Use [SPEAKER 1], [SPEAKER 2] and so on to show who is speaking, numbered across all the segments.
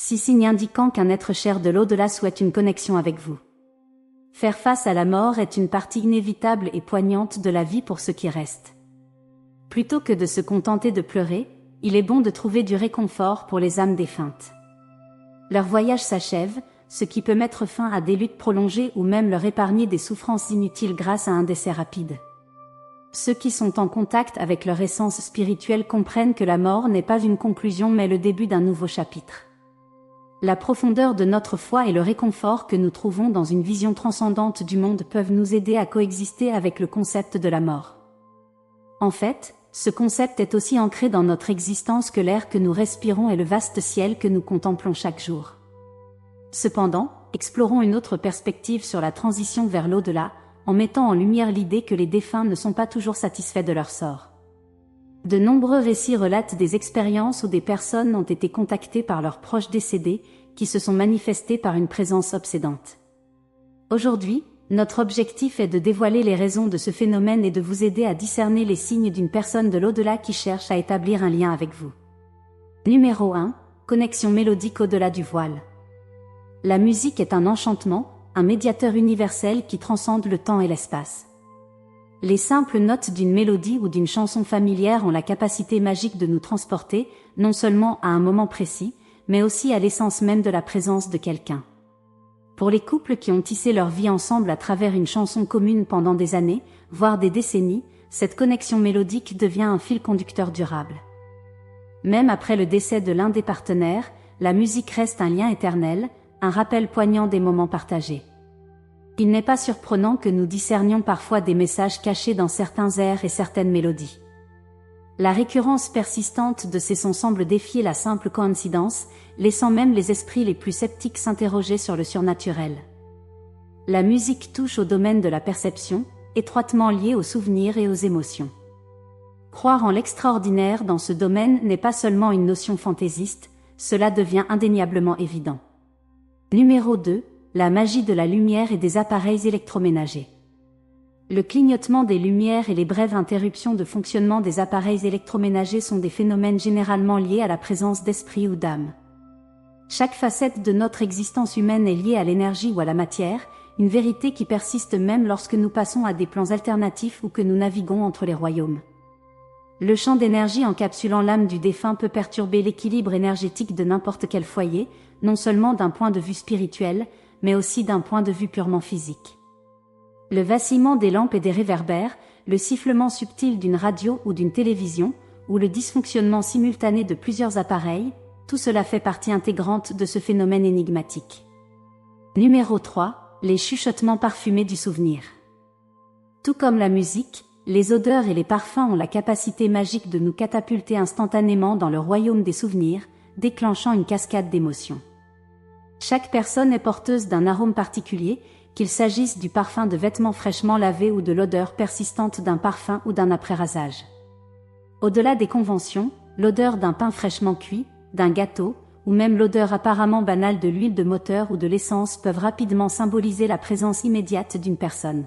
[SPEAKER 1] 6 signes indiquant qu'un être cher de l'au-delà souhaite une connexion avec vous. Faire face à la mort est une partie inévitable et poignante de la vie pour ceux qui restent. Plutôt que de se contenter de pleurer, il est bon de trouver du réconfort pour les âmes défuntes. Leur voyage s'achève, ce qui peut mettre fin à des luttes prolongées ou même leur épargner des souffrances inutiles grâce à un décès rapide. Ceux qui sont en contact avec leur essence spirituelle comprennent que la mort n'est pas une conclusion mais le début d'un nouveau chapitre. La profondeur de notre foi et le réconfort que nous trouvons dans une vision transcendante du monde peuvent nous aider à coexister avec le concept de la mort. En fait, ce concept est aussi ancré dans notre existence que l'air que nous respirons et le vaste ciel que nous contemplons chaque jour. Cependant, explorons une autre perspective sur la transition vers l'au-delà, en mettant en lumière l'idée que les défunts ne sont pas toujours satisfaits de leur sort. De nombreux récits relatent des expériences où des personnes ont été contactées par leurs proches décédés, qui se sont manifestés par une présence obsédante. Aujourd'hui, notre objectif est de dévoiler les raisons de ce phénomène et de vous aider à discerner les signes d'une personne de l'au-delà qui cherche à établir un lien avec vous. Numéro 1. Connexion mélodique au-delà du voile. La musique est un enchantement, un médiateur universel qui transcende le temps et l'espace. Les simples notes d'une mélodie ou d'une chanson familière ont la capacité magique de nous transporter, non seulement à un moment précis, mais aussi à l'essence même de la présence de quelqu'un. Pour les couples qui ont tissé leur vie ensemble à travers une chanson commune pendant des années, voire des décennies, cette connexion mélodique devient un fil conducteur durable. Même après le décès de l'un des partenaires, la musique reste un lien éternel, un rappel poignant des moments partagés. Il n'est pas surprenant que nous discernions parfois des messages cachés dans certains airs et certaines mélodies. La récurrence persistante de ces sons semble défier la simple coïncidence, laissant même les esprits les plus sceptiques s'interroger sur le surnaturel. La musique touche au domaine de la perception, étroitement lié aux souvenirs et aux émotions. Croire en l'extraordinaire dans ce domaine n'est pas seulement une notion fantaisiste, cela devient indéniablement évident. Numéro 2. La magie de la lumière et des appareils électroménagers. Le clignotement des lumières et les brèves interruptions de fonctionnement des appareils électroménagers sont des phénomènes généralement liés à la présence d'esprit ou d'âme. Chaque facette de notre existence humaine est liée à l'énergie ou à la matière, une vérité qui persiste même lorsque nous passons à des plans alternatifs ou que nous naviguons entre les royaumes. Le champ d'énergie encapsulant l'âme du défunt peut perturber l'équilibre énergétique de n'importe quel foyer, non seulement d'un point de vue spirituel, mais aussi d'un point de vue purement physique. Le vacillement des lampes et des réverbères, le sifflement subtil d'une radio ou d'une télévision, ou le dysfonctionnement simultané de plusieurs appareils, tout cela fait partie intégrante de ce phénomène énigmatique. Numéro 3. Les chuchotements parfumés du souvenir. Tout comme la musique, les odeurs et les parfums ont la capacité magique de nous catapulter instantanément dans le royaume des souvenirs, déclenchant une cascade d'émotions. Chaque personne est porteuse d'un arôme particulier, qu'il s'agisse du parfum de vêtements fraîchement lavés ou de l'odeur persistante d'un parfum ou d'un après-rasage. Au-delà des conventions, l'odeur d'un pain fraîchement cuit, d'un gâteau, ou même l'odeur apparemment banale de l'huile de moteur ou de l'essence peuvent rapidement symboliser la présence immédiate d'une personne.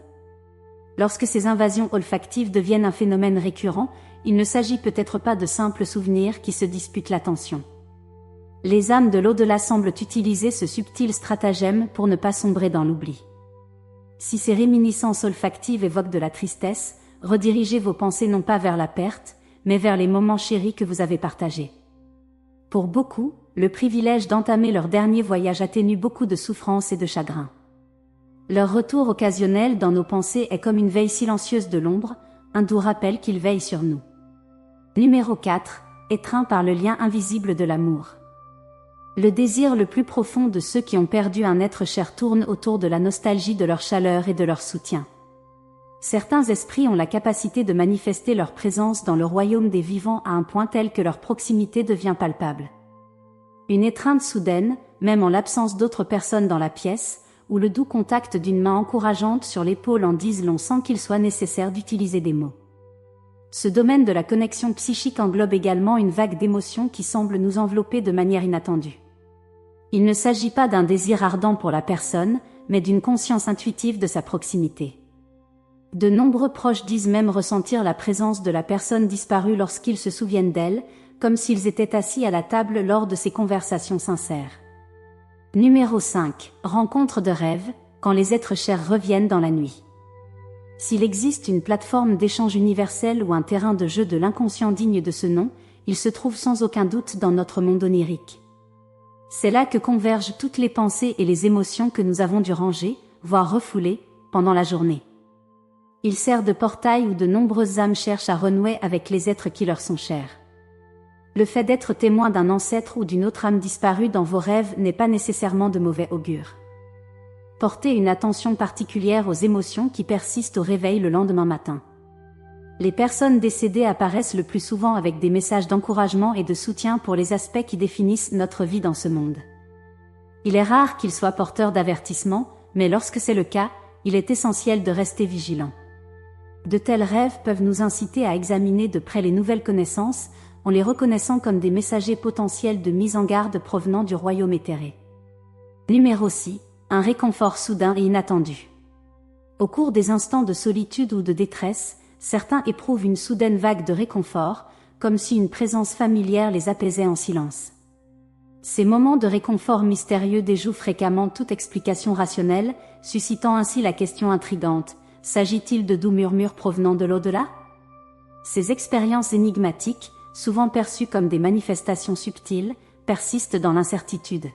[SPEAKER 1] Lorsque ces invasions olfactives deviennent un phénomène récurrent, il ne s'agit peut-être pas de simples souvenirs qui se disputent l'attention. Les âmes de l'au-delà semblent utiliser ce subtil stratagème pour ne pas sombrer dans l'oubli. Si ces réminiscences olfactives évoquent de la tristesse, redirigez vos pensées non pas vers la perte, mais vers les moments chéris que vous avez partagés. Pour beaucoup, le privilège d'entamer leur dernier voyage atténue beaucoup de souffrance et de chagrin. Leur retour occasionnel dans nos pensées est comme une veille silencieuse de l'ombre, un doux rappel qu'ils veillent sur nous. Numéro 4. Étreint par le lien invisible de l'amour. Le désir le plus profond de ceux qui ont perdu un être cher tourne autour de la nostalgie de leur chaleur et de leur soutien. Certains esprits ont la capacité de manifester leur présence dans le royaume des vivants à un point tel que leur proximité devient palpable. Une étreinte soudaine, même en l'absence d'autres personnes dans la pièce, ou le doux contact d'une main encourageante sur l'épaule en disent long sans qu'il soit nécessaire d'utiliser des mots. Ce domaine de la connexion psychique englobe également une vague d'émotions qui semble nous envelopper de manière inattendue. Il ne s'agit pas d'un désir ardent pour la personne, mais d'une conscience intuitive de sa proximité. De nombreux proches disent même ressentir la présence de la personne disparue lorsqu'ils se souviennent d'elle, comme s'ils étaient assis à la table lors de ces conversations sincères. Numéro 5. Rencontre de rêve, quand les êtres chers reviennent dans la nuit. S'il existe une plateforme d'échange universel ou un terrain de jeu de l'inconscient digne de ce nom, il se trouve sans aucun doute dans notre monde onirique. C'est là que convergent toutes les pensées et les émotions que nous avons dû ranger, voire refouler, pendant la journée. Il sert de portail où de nombreuses âmes cherchent à renouer avec les êtres qui leur sont chers. Le fait d'être témoin d'un ancêtre ou d'une autre âme disparue dans vos rêves n'est pas nécessairement de mauvais augure. Portez une attention particulière aux émotions qui persistent au réveil le lendemain matin. Les personnes décédées apparaissent le plus souvent avec des messages d'encouragement et de soutien pour les aspects qui définissent notre vie dans ce monde. Il est rare qu'ils soient porteurs d'avertissements, mais lorsque c'est le cas, il est essentiel de rester vigilant. De tels rêves peuvent nous inciter à examiner de près les nouvelles connaissances, en les reconnaissant comme des messagers potentiels de mise en garde provenant du royaume éthéré. Numéro 6. Un réconfort soudain et inattendu. Au cours des instants de solitude ou de détresse, certains éprouvent une soudaine vague de réconfort, comme si une présence familière les apaisait en silence. Ces moments de réconfort mystérieux déjouent fréquemment toute explication rationnelle, suscitant ainsi la question intrigante: s'agit-il de doux murmures provenant de l'au-delà? Ces expériences énigmatiques, souvent perçues comme des manifestations subtiles, persistent dans l'incertitude.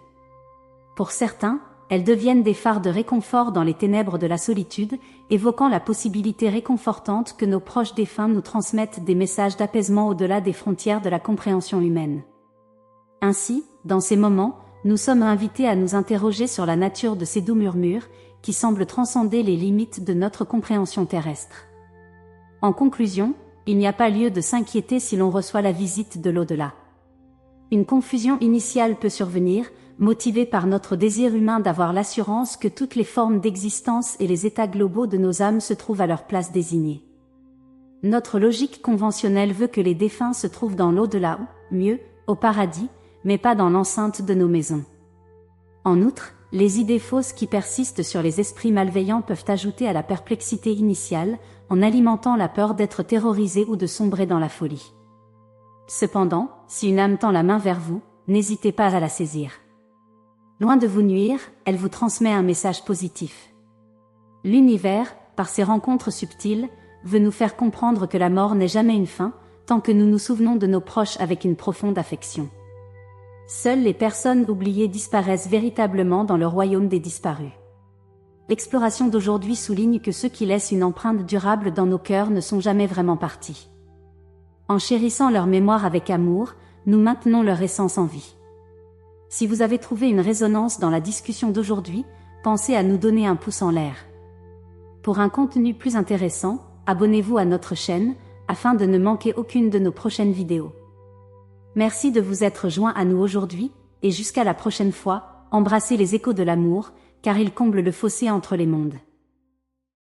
[SPEAKER 1] Pour certains, elles deviennent des phares de réconfort dans les ténèbres de la solitude, évoquant la possibilité réconfortante que nos proches défunts nous transmettent des messages d'apaisement au-delà des frontières de la compréhension humaine. Ainsi, dans ces moments, nous sommes invités à nous interroger sur la nature de ces doux murmures, qui semblent transcender les limites de notre compréhension terrestre. En conclusion, il n'y a pas lieu de s'inquiéter si l'on reçoit la visite de l'au-delà. Une confusion initiale peut survenir, motivée par notre désir humain d'avoir l'assurance que toutes les formes d'existence et les états globaux de nos âmes se trouvent à leur place désignée. Notre logique conventionnelle veut que les défunts se trouvent dans l'au-delà ou, mieux, au paradis, mais pas dans l'enceinte de nos maisons. En outre, les idées fausses qui persistent sur les esprits malveillants peuvent ajouter à la perplexité initiale, en alimentant la peur d'être terrorisé ou de sombrer dans la folie. Cependant, si une âme tend la main vers vous, n'hésitez pas à la saisir. Loin de vous nuire, elle vous transmet un message positif. L'univers, par ses rencontres subtiles, veut nous faire comprendre que la mort n'est jamais une fin, tant que nous nous souvenons de nos proches avec une profonde affection. Seules les personnes oubliées disparaissent véritablement dans le royaume des disparus. L'exploration d'aujourd'hui souligne que ceux qui laissent une empreinte durable dans nos cœurs ne sont jamais vraiment partis. En chérissant leur mémoire avec amour, nous maintenons leur essence en vie. Si vous avez trouvé une résonance dans la discussion d'aujourd'hui, pensez à nous donner un pouce en l'air. Pour un contenu plus intéressant, abonnez-vous à notre chaîne, afin de ne manquer aucune de nos prochaines vidéos. Merci de vous être joints à nous aujourd'hui, et jusqu'à la prochaine fois, embrassez les échos de l'amour, car ils comblent le fossé entre les mondes.